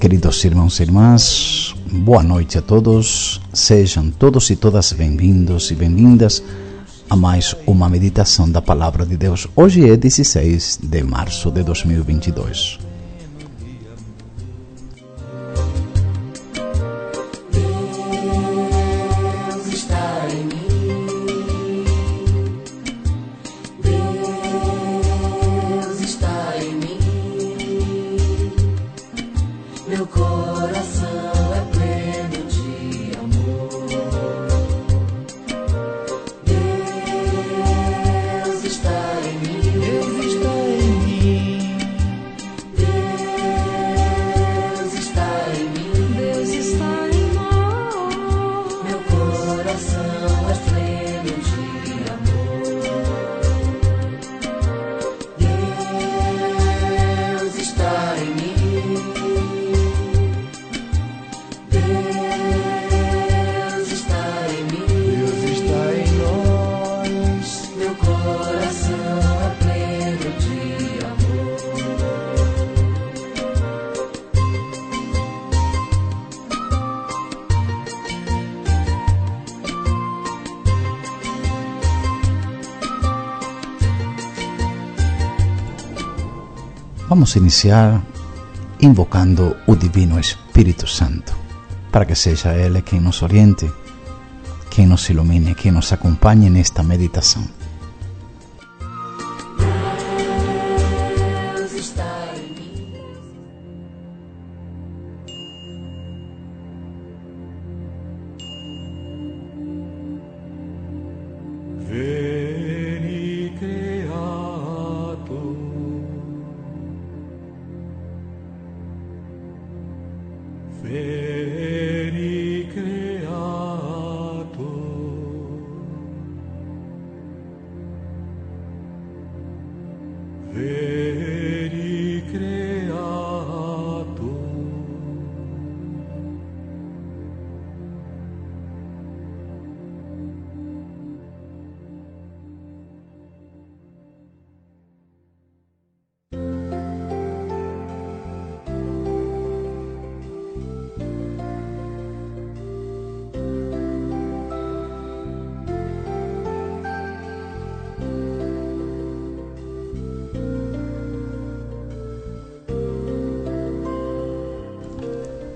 Queridos irmãos e irmãs, boa noite a todos. Sejam todos e todas bem-vindos e bem-vindas a mais uma meditação da Palavra de Deus. Hoje é 16 de março de 2022. Vamos iniciar invocando o Divino Espírito Santo, para que seja Ele quem nos oriente, quem nos ilumine, quem nos acompanhe nesta meditação. Veni Creator, Veni Creator,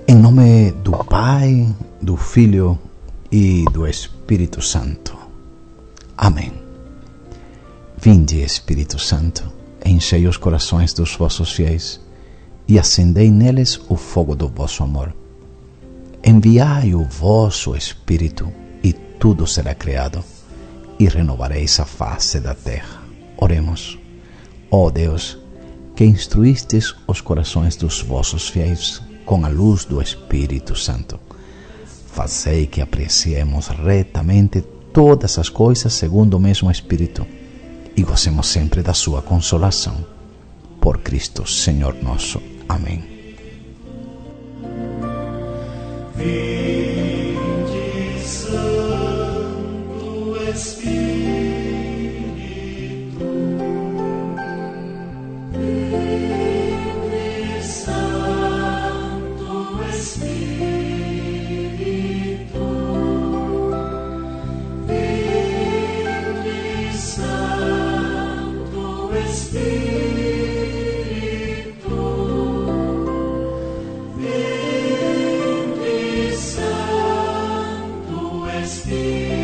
Em nome do Pai, do Filho e do Espírito Santo. Amém. Vinde, Espírito Santo, enchei os corações dos vossos fiéis e acendei neles o fogo do vosso amor. Enviai o vosso Espírito e tudo será criado e renovareis a face da terra. Oremos. Ó Deus, que instruístes os corações dos vossos fiéis com a luz do Espírito Santo, fazei que apreciemos retamente todas as coisas segundo o mesmo Espírito e gozemos sempre da sua consolação. Por Cristo Senhor nosso. Amém. Vinde Santo Espírito, Vinde Santo Espírito, Vinde Santo Espírito, Vinde Santo Espírito,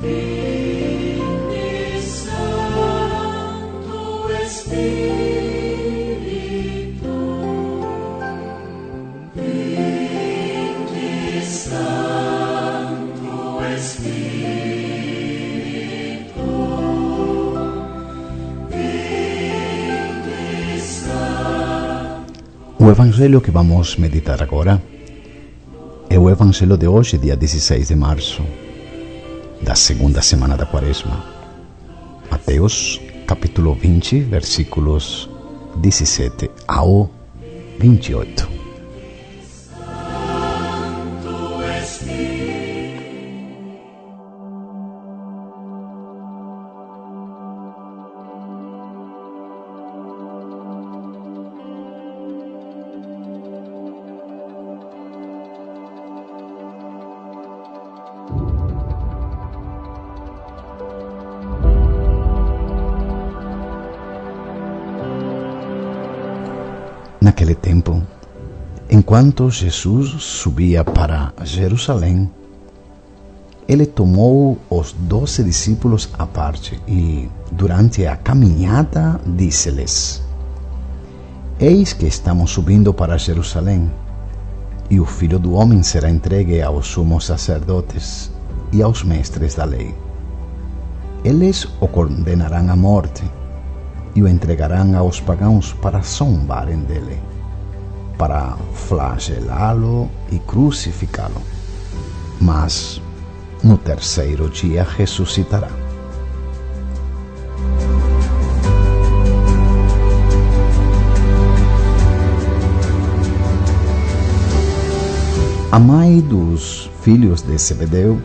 Vinde Santo Espírito, Vinde Santo Espírito, Vinde Santo. O Evangelho que vamos meditar agora é o Evangelho de hoje, dia 16 de março, da segunda semana da Quaresma. Mateus, capítulo 20, versículos 17 ao 28. Santo Espírito, Naquele tempo, enquanto Jesus subia para Jerusalém, ele tomou os 12 discípulos à parte e, durante a caminhada, disse-lhes: Eis que estamos subindo para Jerusalém, e o Filho do Homem será entregue aos sumos sacerdotes e aos mestres da lei. Eles o condenarão à morte e o entregarão aos pagãos para zombarem dele, para flagelá-lo e crucificá-lo. Mas no terceiro dia ressuscitará. A mãe dos filhos de Zebedeu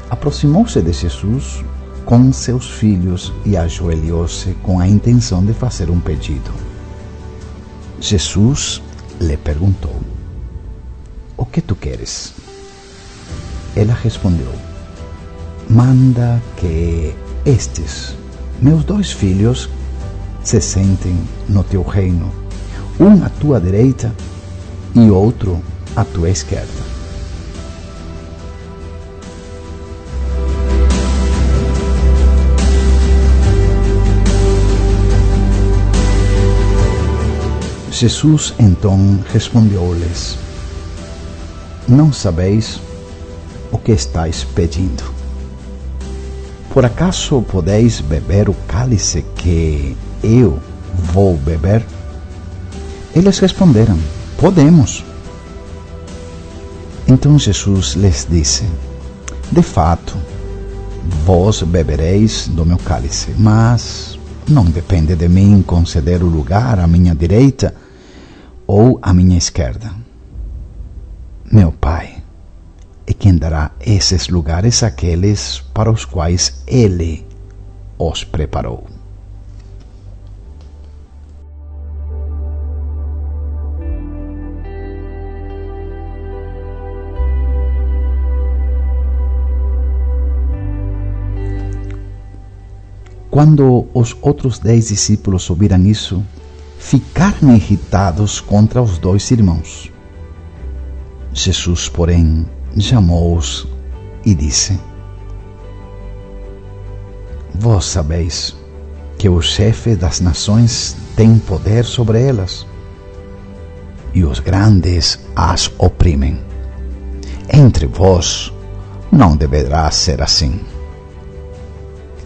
aproximou-se de Jesus com seus filhos e ajoelhou-se com a intenção de fazer um pedido. Jesus lhe perguntou: O que tu queres? Ela respondeu: Manda que estes, meus 2 filhos, se sentem no teu reino, um à tua direita e outro à tua esquerda. Jesus então respondeu-lhes: Não sabeis o que estáis pedindo. Por acaso podeis beber o cálice que eu vou beber? Eles responderam: Podemos. Então Jesus lhes disse: De fato, vós bebereis do meu cálice, mas não depende de mim conceder o lugar à minha direita ou à minha esquerda. Meu Pai é quem dará esses lugares àqueles para os quais Ele os preparou. Quando os outros 10 discípulos ouviram isso, ficaram irritados contra os 2 irmãos. Jesus, porém, chamou-os e disse: Vós sabeis que o chefe das nações tem poder sobre elas, e os grandes as oprimem. Entre vós não deverá ser assim.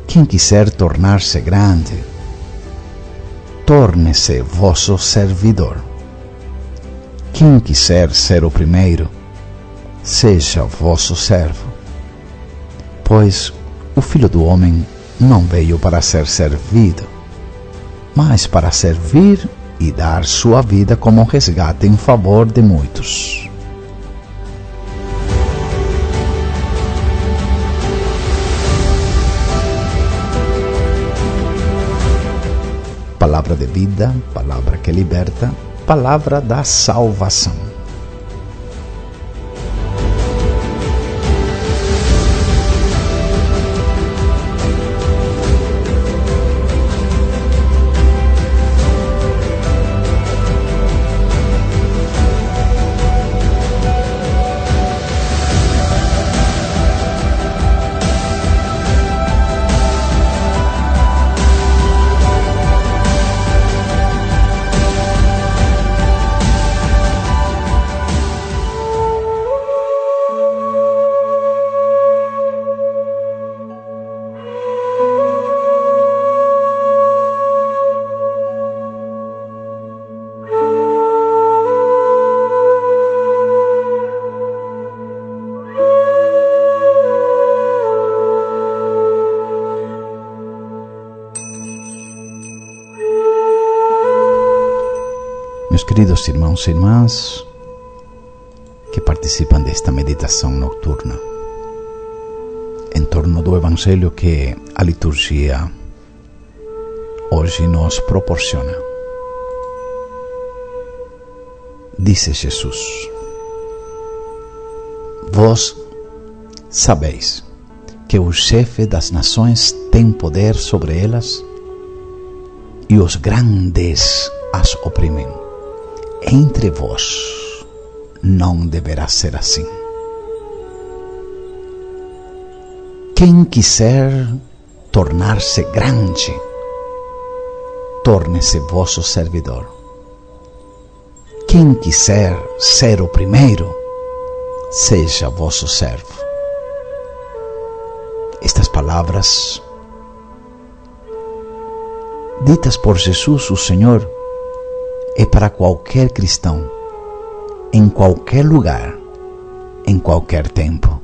Quem quiser tornar-se grande, torne-se vosso servidor. Quem quiser ser o primeiro, seja vosso servo. Pois o Filho do Homem não veio para ser servido, mas para servir e dar sua vida como resgate em favor de muitos. Palavra de vida, palavra que liberta, palavra da salvação. Meus queridos irmãos e irmãs que participam desta meditação noturna em torno do Evangelho que a liturgia hoje nos proporciona. Disse Jesus: Vós sabeis que o chefe das nações tem poder sobre elas e os grandes as oprimem. entre vós não deverá ser assim. Quem quiser tornar-se grande, torne-se vosso servidor. Quem quiser ser o primeiro, seja vosso servo. Estas palavras, ditas por Jesus, o Senhor, é para qualquer cristão, em qualquer lugar, em qualquer tempo,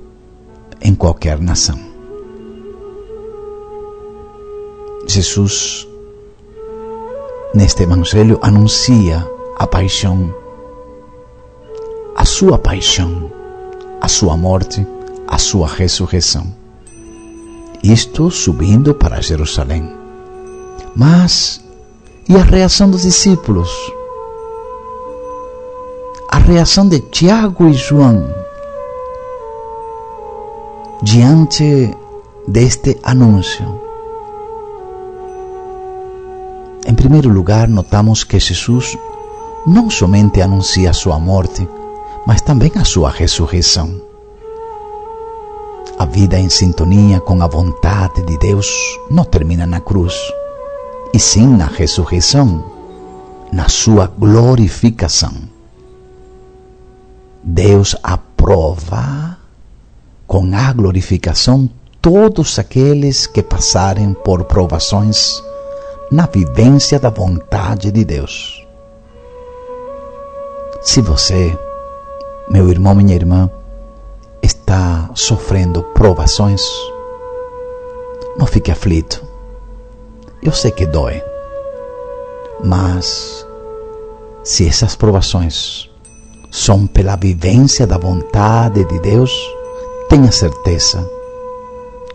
em qualquer nação. Jesus, neste Evangelho, anuncia a paixão, a sua paixão, a sua morte, a sua ressurreição. Isto subindo para Jerusalém. Mas, e a reação dos discípulos? A reação de Tiago e João diante deste anúncio? Em primeiro lugar, notamos que Jesus não somente anuncia a sua morte, mas também a sua ressurreição. A vida em sintonia com a vontade de Deus não termina na cruz, e sim na ressurreição, na sua glorificação. Deus aprova com a glorificação todos aqueles que passarem por provações na vivência da vontade de Deus. Se você, meu irmão, minha irmã, está sofrendo provações, não fique aflito. Eu sei que dói, mas se essas provações são pela vivência da vontade de Deus, tenha certeza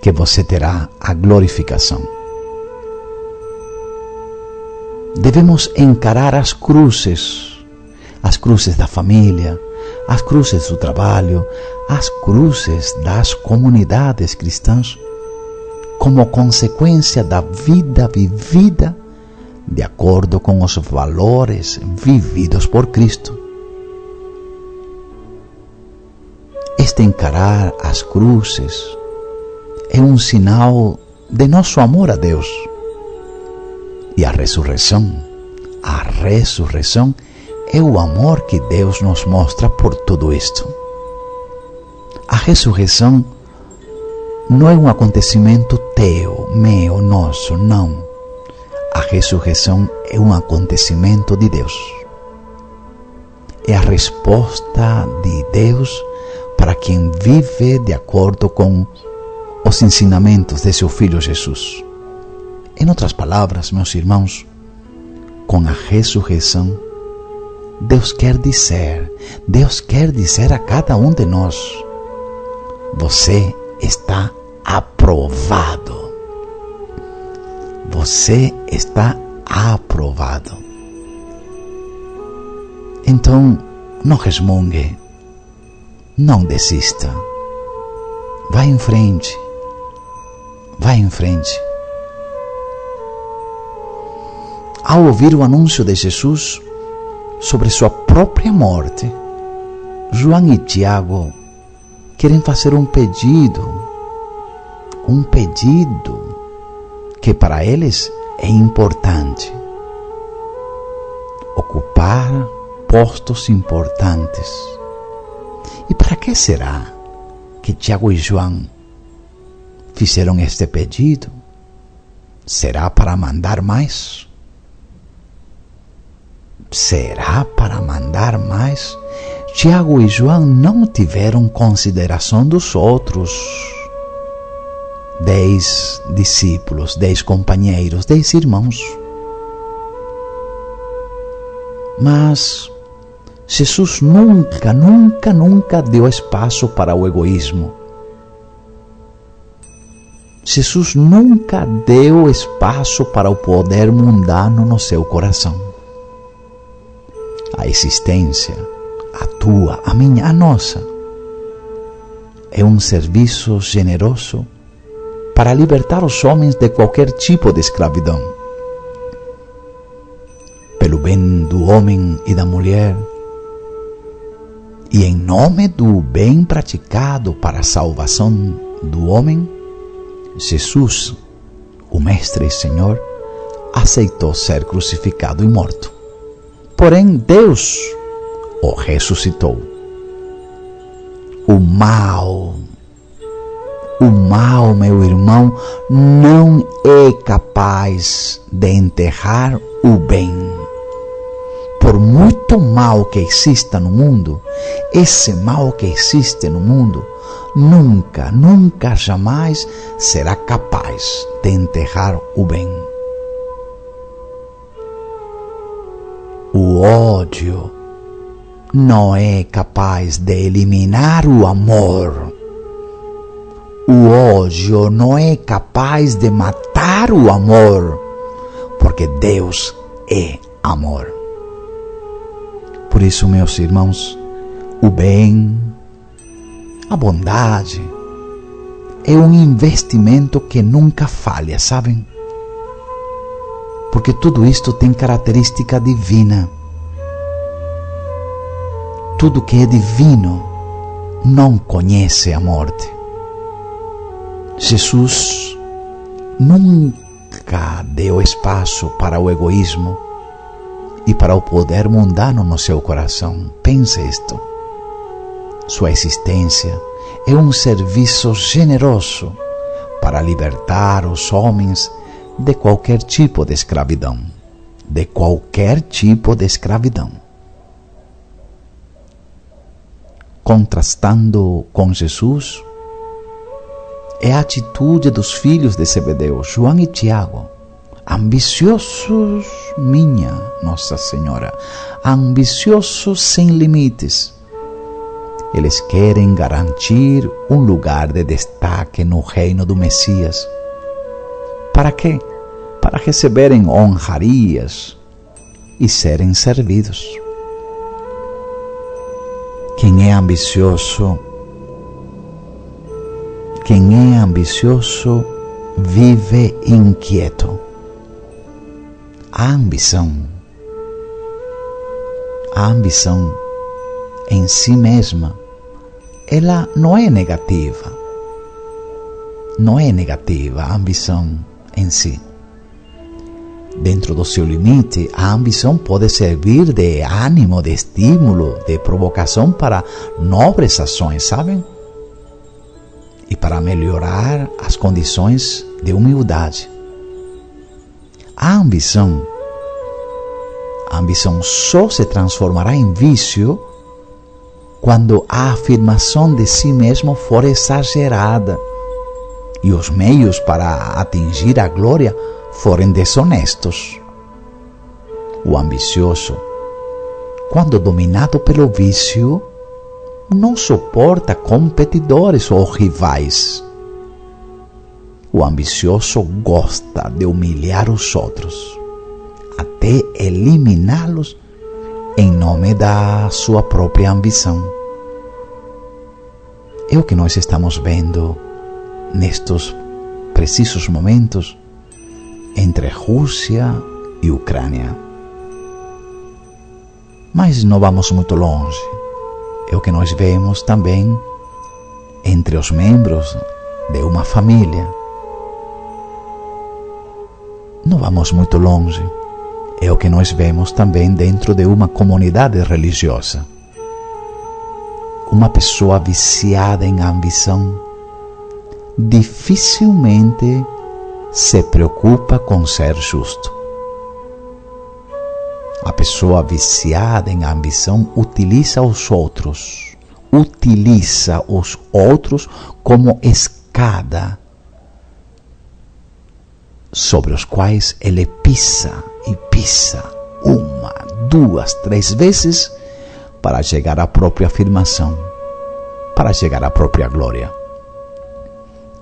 que você terá a glorificação. Devemos encarar as cruzes da família, as cruzes do trabalho, as cruzes das comunidades cristãs, como consequência da vida vivida de acordo com os valores vividos por Cristo. Este encarar as cruzes é um sinal de nosso amor a Deus. E a ressurreição é o amor que Deus nos mostra por tudo isto. A ressurreição não é um acontecimento teu, meu, nosso, não. A ressurreição é um acontecimento de Deus. É a resposta de Deus para quem vive de acordo com os ensinamentos de seu Filho Jesus. Em outras palavras, meus irmãos, com a ressurreição, Deus quer dizer a cada um de nós: você está aprovado. Você está aprovado. Então, não resmungue, não desista. Vá em frente. Vá em frente. Ao ouvir o anúncio de Jesus sobre sua própria morte, João e Tiago querem fazer um pedido que para eles é importante: ocupar postos importantes. E para que será que Tiago e João fizeram este pedido? Será para mandar mais? Será para mandar mais? Tiago e João não tiveram consideração dos outros 10 discípulos, 10 companheiros, 10 irmãos. Mas Jesus nunca deu espaço para o egoísmo. Jesus nunca deu espaço para o poder mundano no seu coração. A existência, a tua, a minha, a nossa, é um serviço generoso para libertar os homens de qualquer tipo de escravidão. pelo bem do homem e da mulher, e em nome do bem praticado para a salvação do homem, Jesus, o Mestre e Senhor, aceitou ser crucificado e morto. Porém, Deus o ressuscitou. O mal, meu irmão, não é capaz de enterrar o bem. Por muito mal que exista no mundo, esse mal que existe no mundo nunca, jamais será capaz de enterrar o bem. O ódio não é capaz de eliminar o amor. O ódio não é capaz de matar o amor, porque Deus é amor. Por isso, meus irmãos, o bem, a bondade, é um investimento que nunca falha, sabem? Porque tudo isto tem característica divina. Tudo que é divino não conhece a morte. Jesus nunca deu espaço para o egoísmo e para o poder mundano no seu coração. Pense isto. Sua existência é um serviço generoso para libertar os homens de qualquer tipo de escravidão. De qualquer tipo de escravidão. Contrastando com Jesus, é a atitude dos filhos de Zebedeu, João e Tiago, ambiciosos, minha Nossa Senhora, ambiciosos sem limites. Eles querem garantir um lugar de destaque no reino do Messias. Para quê? Para receberem honrarias e serem servidos. Quem é ambicioso vive inquieto. A ambição em si mesma, ela não é negativa. Não é negativa a ambição em si. Dentro do seu limite, a ambição pode servir de ânimo, de estímulo, de provocação para nobres ações, sabem? E para melhorar as condições de humildade. A ambição só se transformará em vício quando a afirmação de si mesmo for exagerada e os meios para atingir a glória forem desonestos. O ambicioso, quando dominado pelo vício, não suporta competidores ou rivais. O ambicioso gosta de humilhar os outros, até eliminá-los em nome da sua própria ambição. É o que nós estamos vendo nestes precisos momentos entre Rússia e Ucrânia. Mas não vamos muito longe. É o que nós vemos também entre os membros de uma família. Não vamos muito longe. É o que nós vemos também dentro de uma comunidade religiosa. Uma pessoa viciada em ambição dificilmente se preocupa com ser justo. A pessoa viciada em ambição utiliza os outros como escada sobre os quais ele pisa e pisa 1, 2, 3 vezes para chegar à própria afirmação, para chegar à própria glória.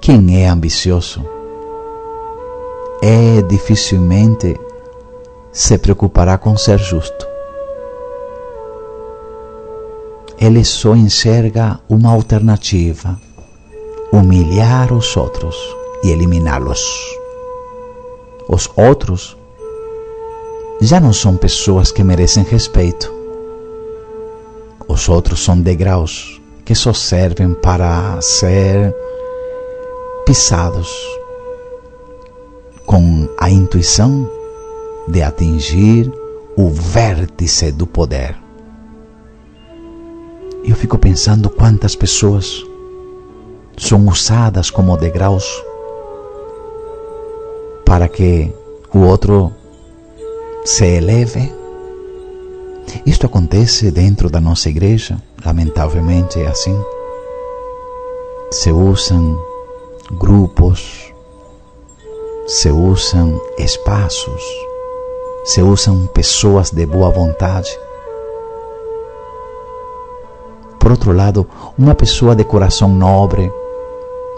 Quem é ambicioso dificilmente se preocupará com ser justo. Ele só enxerga uma alternativa: humilhar os outros e eliminá-los. Os outros já não são pessoas que merecem respeito. Os outros são degraus que só servem para ser pisados com a intuição de atingir o vértice do poder. Eu fico pensando quantas pessoas são usadas como degraus para que o outro se eleve. Isto acontece dentro da nossa igreja, lamentavelmente é assim. Se usam grupos, se usam espaços, se usam pessoas de boa vontade. Por outro lado, uma pessoa de coração nobre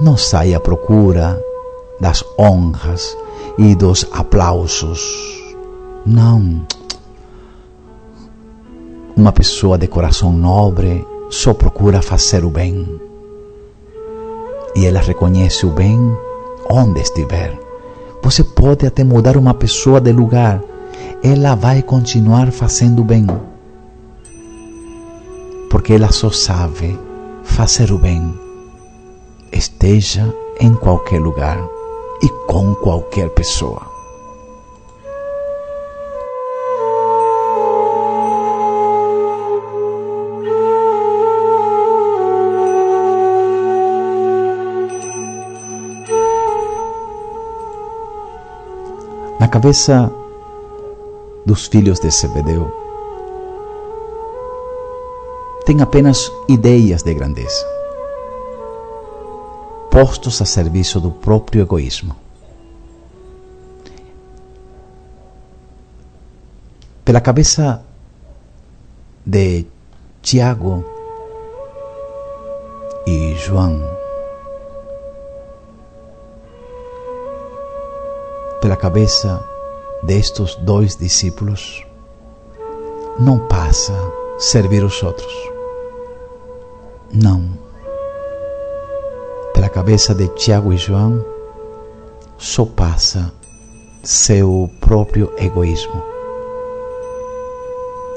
não sai à procura das honras e dos aplausos. Não. Uma pessoa de coração nobre só procura fazer o bem. E ela reconhece o bem onde estiver. Você pode até mudar uma pessoa de lugar, ela vai continuar fazendo o bem. Porque ela só sabe fazer o bem, esteja em qualquer lugar e com qualquer pessoa. Na cabeça dos filhos de Zebedeu tem apenas ideias de grandeza, postos a serviço do próprio egoísmo. Pela cabeça de Tiago e João, pela cabeça destes dois discípulos, não passa servir os outros. Não. Pela cabeça de Tiago e João, só passa seu próprio egoísmo.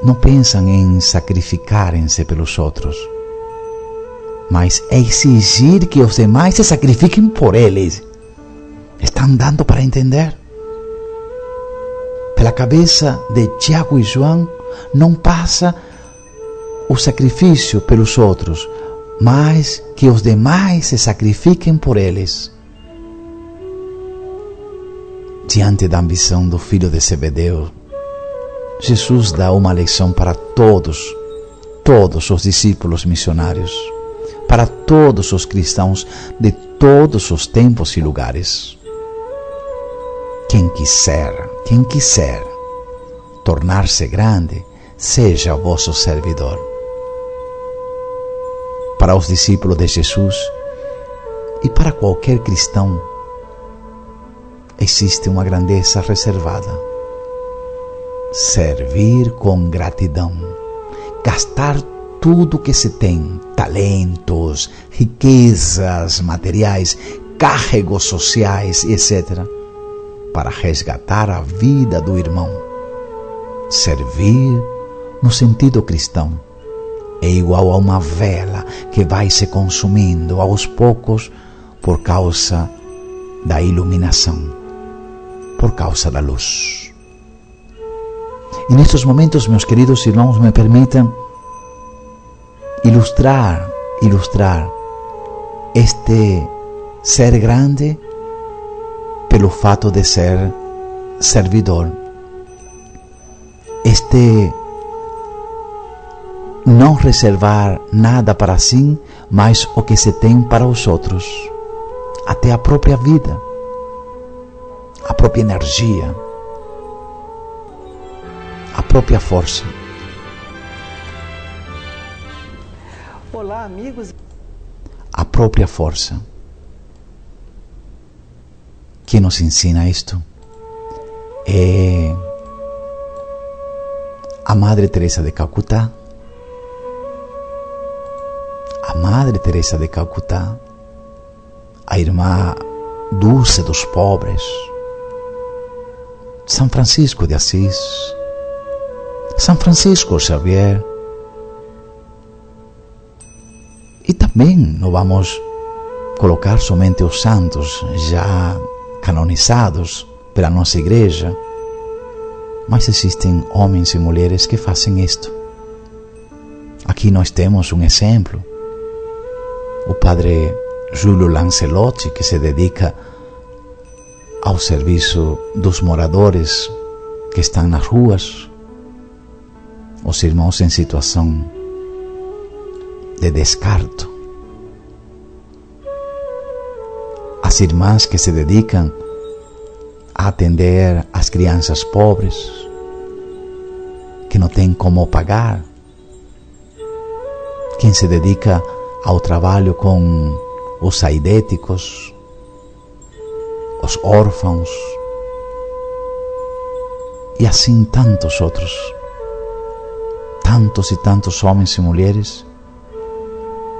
Não pensam em sacrificarem-se pelos outros, mas exigir que os demais se sacrifiquem por eles. Estão dando para entender? Pela cabeça de Tiago e João, não passa o sacrifício pelos outros, mas que os demais se sacrifiquem por eles. Diante da ambição do filho de Zebedeu, Jesus dá uma lição para todos os discípulos missionários, para todos os cristãos de todos os tempos e lugares. Quem quiser tornar-se grande, seja vosso servidor. Para os discípulos de Jesus e para qualquer cristão, existe uma grandeza reservada: servir com gratidão, gastar tudo que se tem, talentos, riquezas materiais, cargos sociais, etc., para resgatar a vida do irmão. Servir, no sentido cristão, é igual a uma vela que vai se consumindo aos poucos por causa da iluminação, por causa da luz. E nestes momentos, meus queridos irmãos, me permitam ilustrar este ser grande pelo fato de ser servidor. Este não reservar nada para si, mas o que se tem para os outros, até a própria vida, a própria energia, a própria força. Olá, amigos. A própria força. Que nos ensina isto é a Madre Teresa de Calcutá. A Madre Teresa de Calcutá, a irmã dulce dos pobres, São Francisco de Assis, São Francisco Xavier. E também não vamos colocar somente os santos já canonizados pela nossa igreja, mas existem homens e mulheres que fazem isto. Aqui nós temos um exemplo, o padre Júlio Lancelotti, que se dedica ao serviço dos moradores que estão nas ruas, os irmãos em situação de descarto, as irmãs que se dedicam a atender as crianças pobres, que não têm como pagar, quem se dedica ao trabalho com os aidéticos, os órfãos, e assim tantos outros, tantos e tantos homens e mulheres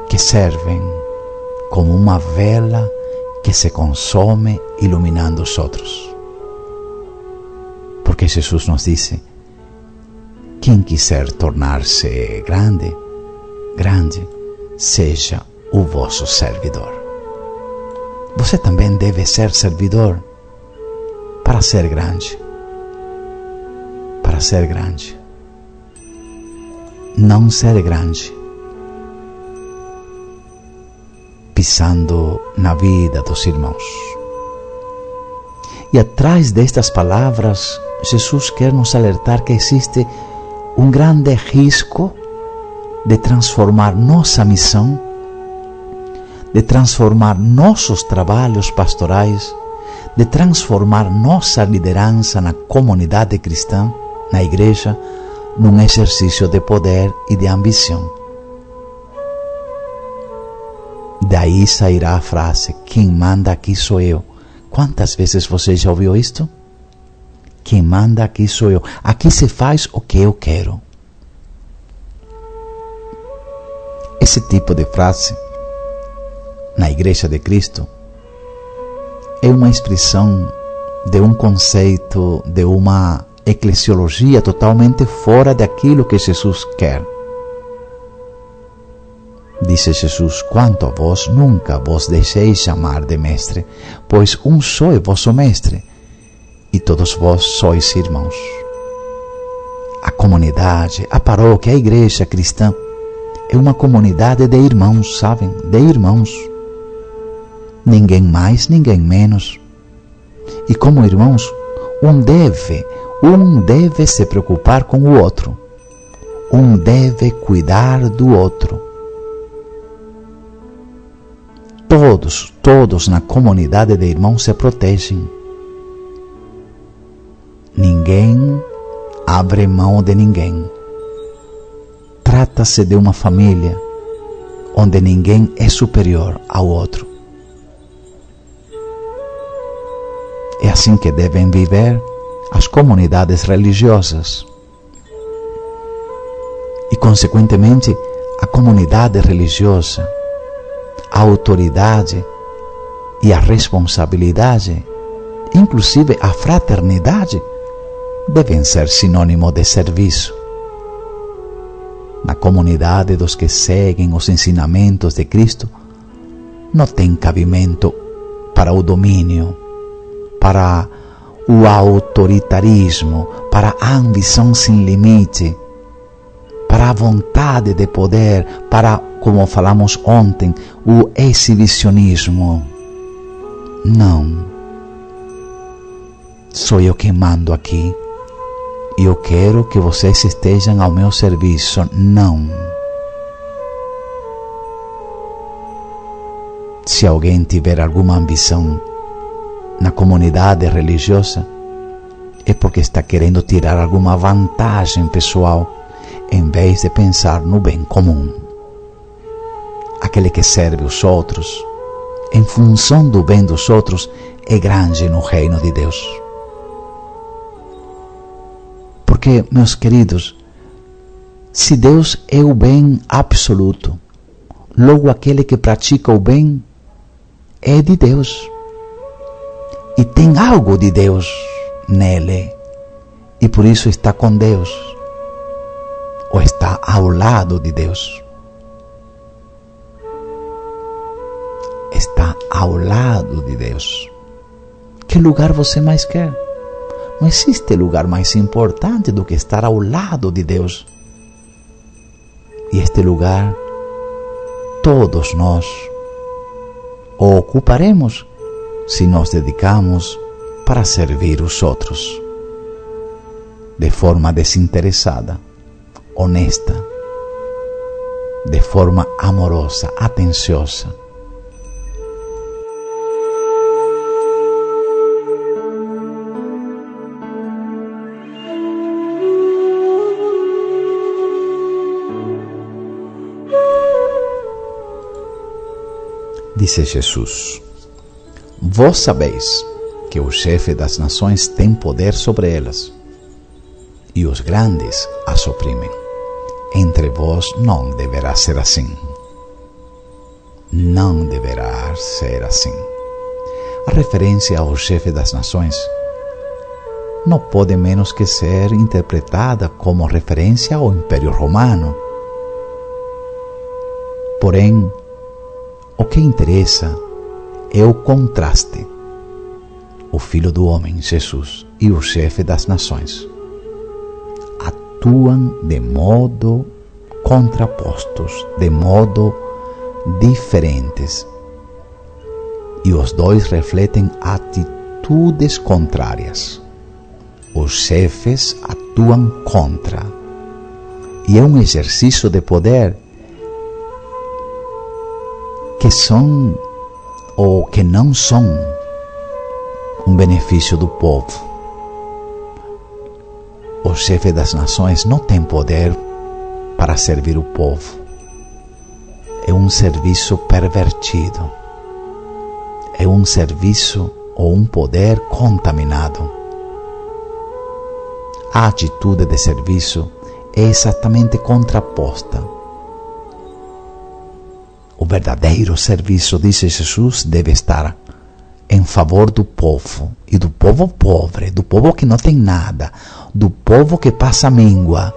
que servem como uma vela que se consome iluminando os outros. Porque Jesus nos disse: quem quiser tornar-se grande, grande seja o vosso servidor. Você também deve ser servidor para ser grande. Para ser grande. Não ser grande pisando na vida dos irmãos. E atrás destas palavras, Jesus quer nos alertar que existe um grande risco de transformar nossa missão, de transformar nossos trabalhos pastorais, de transformar nossa liderança na comunidade cristã, na igreja, num exercício de poder e de ambição. Daí sairá a frase: quem manda aqui sou eu. Quantas vezes você já ouviu isto? Quem manda aqui sou eu. Aqui se faz o que eu quero. Esse tipo de frase, na Igreja de Cristo, é uma expressão de um conceito, de uma eclesiologia totalmente fora daquilo que Jesus quer. Disse Jesus: quanto a vós, nunca vos deixeis chamar de mestre, pois um só é vosso mestre, e todos vós sois irmãos. A comunidade, a paróquia, a igreja cristã é uma comunidade de irmãos, sabem? De irmãos. Ninguém mais, ninguém menos. E como irmãos, um deve se preocupar com o outro. Um deve cuidar do outro. Todos na comunidade de irmãos se protegem. Ninguém abre mão de ninguém. Trata-se de uma família onde ninguém é superior ao outro. É assim que devem viver as comunidades religiosas. E, consequentemente, a comunidade religiosa, a autoridade e a responsabilidade, inclusive a fraternidade, devem ser sinônimo de serviço. Na comunidade dos que seguem os ensinamentos de Cristo, não tem cabimento para o domínio, para o autoritarismo, para a ambição sem limite, para a vontade de poder, para, como falamos ontem, o exibicionismo. Não. Sou eu quem mando aqui. E eu quero que vocês estejam ao meu serviço. Não. Se alguém tiver alguma ambição na comunidade religiosa, é porque está querendo tirar alguma vantagem pessoal, em vez de pensar no bem comum. Aquele que serve os outros, em função do bem dos outros, é grande no reino de Deus. Porque, meus queridos, se Deus é o bem absoluto, logo aquele que pratica o bem é de Deus. E tem algo de Deus nele. E por isso está com Deus. ou está ao lado de Deus? Está ao lado de Deus. Que lugar você mais quer? Não existe lugar mais importante do que estar ao lado de Deus. E este lugar, todos nós o ocuparemos se nos dedicamos para servir os outros, de forma desinteressada, honesta, de forma amorosa, atenciosa. Disse Jesus: vós sabeis que o chefe das nações tem poder sobre elas, e os grandes as oprimem. Entre vós não deverá ser assim. Não deverá ser assim. A referência ao chefe das nações não pode menos que ser interpretada como referência ao Império Romano. Porém, o que interessa é o contraste. O Filho do Homem, Jesus, e o chefe das nações atuam de modo contrapostos, de modo diferentes. E os dois refletem atitudes contrárias. Os chefes atuam contra. E é um exercício de poder que são ou que não são um benefício do povo. O chefe das nações não tem poder para servir o povo. É um serviço pervertido. É um serviço ou um poder contaminado. A atitude de serviço é exatamente contraposta. O verdadeiro serviço, disse Jesus, deve estar em favor do povo, e do povo pobre, do povo que não tem nada, do povo que passa míngua,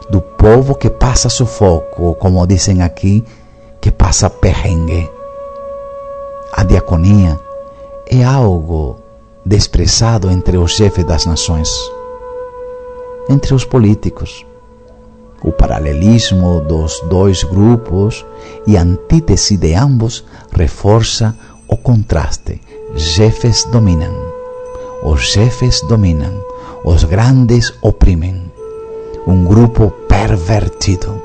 do povo que passa sufoco, como dizem aqui, que passa perrengue. A diaconia é algo desprezado entre os chefes das nações, entre os políticos. O paralelismo dos dois grupos e a antítese de ambos reforça o contraste. Chefes dominam, os grandes oprimem. Um grupo pervertido.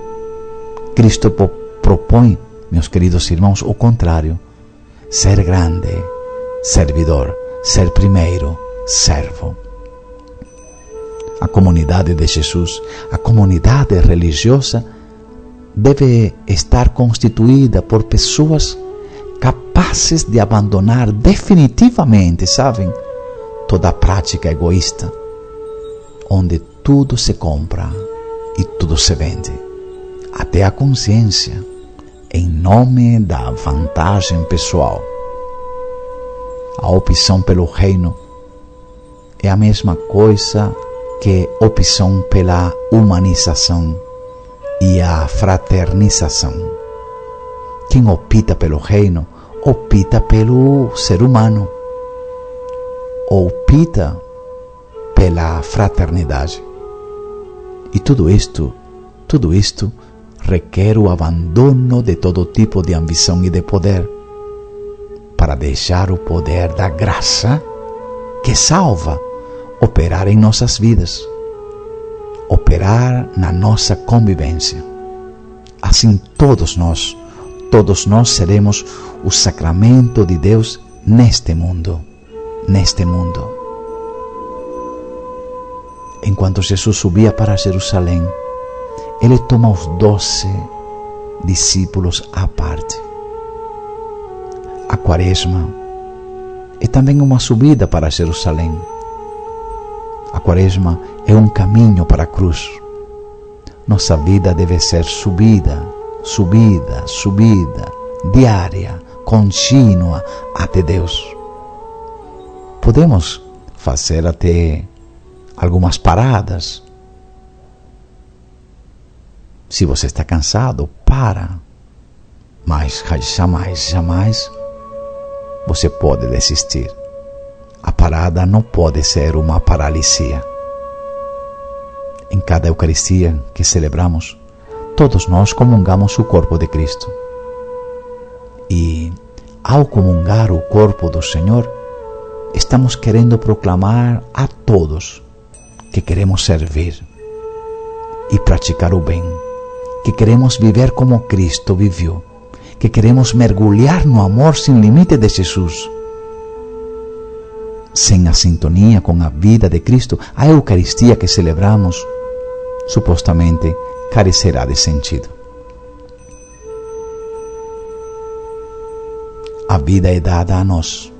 Cristo propõe, meus queridos irmãos, o contrário. Ser grande, servidor, ser primeiro, servo. A comunidade de Jesus, a comunidade religiosa, deve estar constituída por pessoas capazes de abandonar definitivamente, sabem, toda a prática egoísta, onde tudo se compra e tudo se vende, até a consciência, em nome da vantagem pessoal. A opção pelo reino é a mesma coisa que opção pela humanização e a fraternização. Quem opta pelo reino, opta pelo ser humano, opta pela fraternidade. E tudo isto requer o abandono de todo tipo de ambição e de poder, para deixar o poder da graça que salva operar em nossas vidas, operar na nossa convivência. Assim todos nós seremos o sacramento de Deus neste mundo. Enquanto Jesus subia para Jerusalém, ele toma os 12 discípulos à parte. A Quaresma é também uma subida para Jerusalém. A Quaresma é um caminho para a cruz. Nossa vida deve ser subida, diária, contínua até Deus. Podemos fazer até algumas paradas, Se você está cansado, para. Mas jamais você pode desistir. A parada não pode ser uma paralisia. Em cada Eucaristia que celebramos, todos nós comungamos o corpo de Cristo. E, ao comungar o corpo do Senhor, estamos querendo proclamar a todos que queremos servir e praticar o bem, que queremos viver como Cristo viveu, que queremos mergulhar no amor sem limite de Jesus. Sem a sintonia com a vida de Cristo, a Eucaristia que celebramos supostamente carecerá de sentido. A vida é dada a nós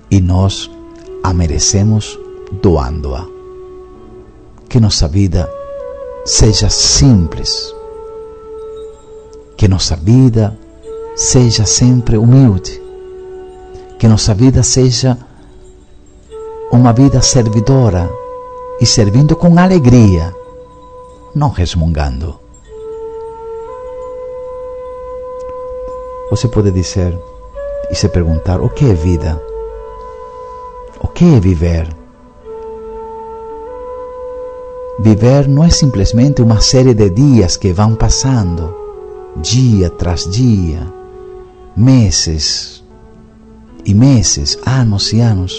e nós a merecemos doando-a. Que nossa vida seja simples, que nossa vida seja sempre humilde, que nossa vida seja uma vida servidora e servindo com alegria, não resmungando. Você pode dizer e se perguntar: o que é vida? O que é viver? Viver não é simplesmente uma série de dias que vão passando, dia tras dia, meses e meses, anos e anos.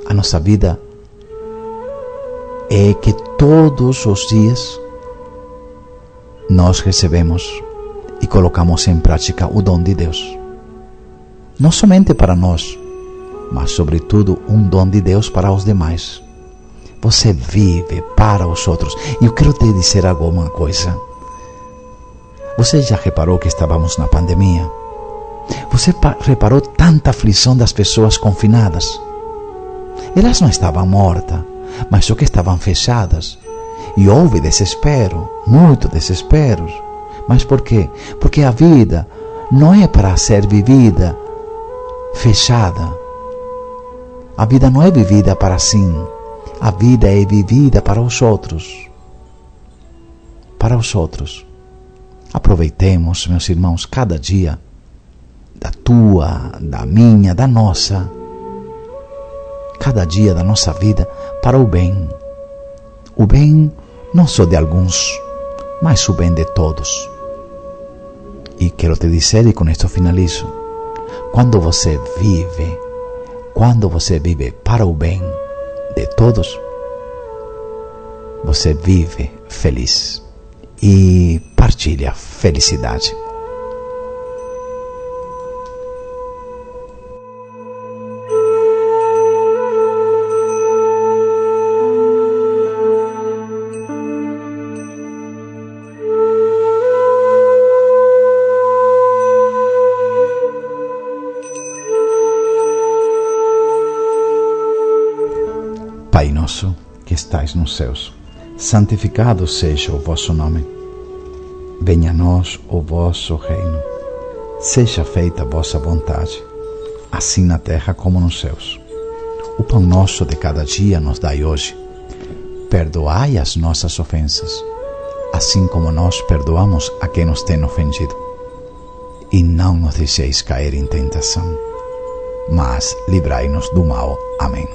A nossa vida é que todos os dias nós recebemos e colocamos em prática o dom de Deus. Não somente para nós, mas sobretudo um dom de Deus para os demais. Você vive para os outros. E eu quero te dizer alguma coisa. Você já reparou que estávamos na pandemia? Você reparou tanta aflição das pessoas confinadas? Elas não estavam mortas, mas só que estavam fechadas. E houve desespero, muito desespero. Mas por quê? Porque a vida não é para ser vivida fechada. A vida não é vivida para si. A vida é vivida para os outros. Para os outros. Aproveitemos, meus irmãos, cada dia da tua, da minha, da nossa. Cada dia da nossa vida para o bem. O bem não só de alguns, mas o bem de todos. E quero te dizer, e com isto finalizo, quando você vive para o bem de todos, você vive feliz e partilha felicidade. Pai nosso, que estais nos céus, santificado seja o vosso nome. Venha a nós o vosso reino. Seja feita a vossa vontade, assim na terra como nos céus. O pão nosso de cada dia nos dai hoje. Perdoai as nossas ofensas, assim como nós perdoamos a quem nos tem ofendido. E não nos deixeis cair em tentação, mas livrai-nos do mal. Amém.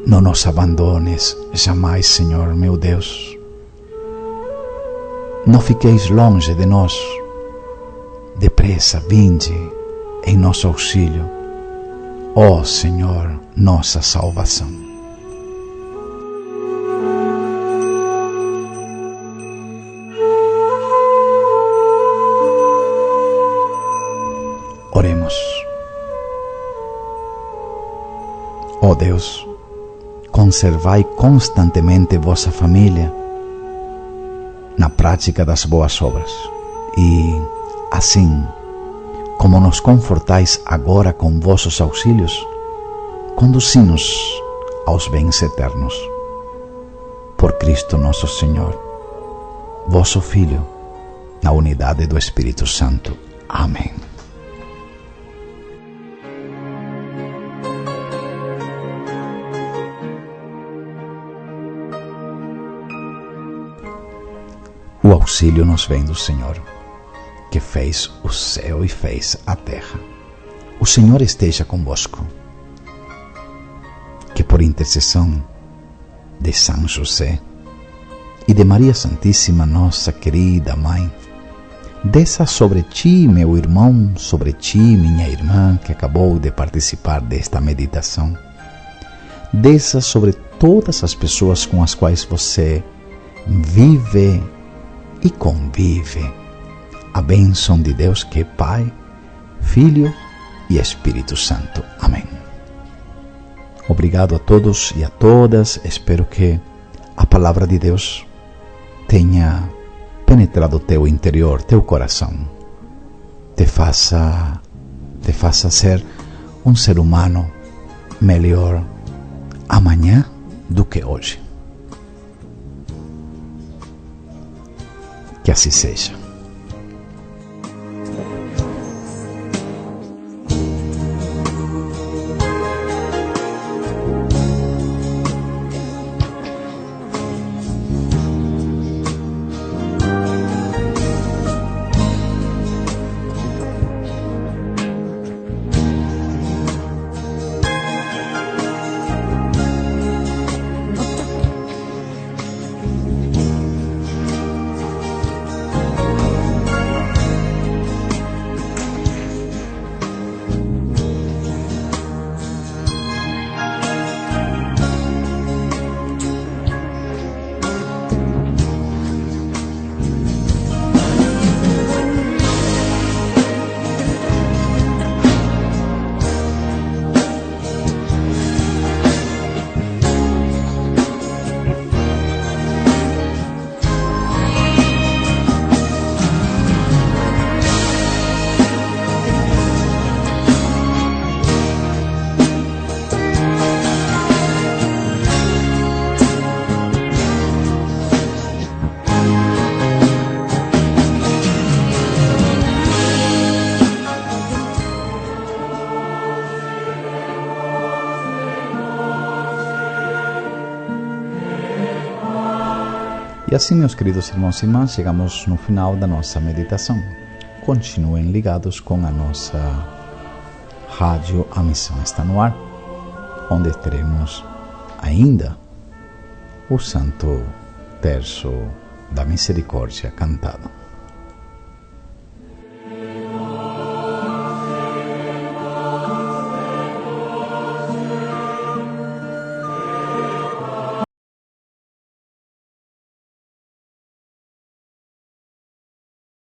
Não nos abandones jamais, Senhor meu Deus. Não fiqueis longe de nós. Depressa, vinde em nosso auxílio, ó Senhor, nossa salvação. Oremos. Ó Deus, conservai constantemente vossa família na prática das boas obras e, assim como nos confortais agora com vossos auxílios, conduzi-nos aos bens eternos. Por Cristo nosso Senhor, vosso Filho, na unidade do Espírito Santo. Amém. O auxílio nos vem do Senhor, que fez o céu e fez a terra. O Senhor esteja convosco. Que por intercessão de São José e de Maria Santíssima, nossa querida Mãe, desça sobre ti, meu irmão, sobre ti, minha irmã, que acabou de participar desta meditação. Desça sobre todas as pessoas com as quais você vive e convive a bênção de Deus, que é Pai, Filho e Espírito Santo. Amém. Obrigado a todos e a todas. Espero que a palavra de Deus tenha penetrado teu interior, teu coração, te faça ser um ser humano melhor amanhã do que hoje. Que assim seja. E assim, meus queridos irmãos e irmãs, chegamos no final da nossa meditação. Continuem ligados com a nossa rádio A Missão Está no Ar, onde teremos ainda o Santo Terço da Misericórdia cantado.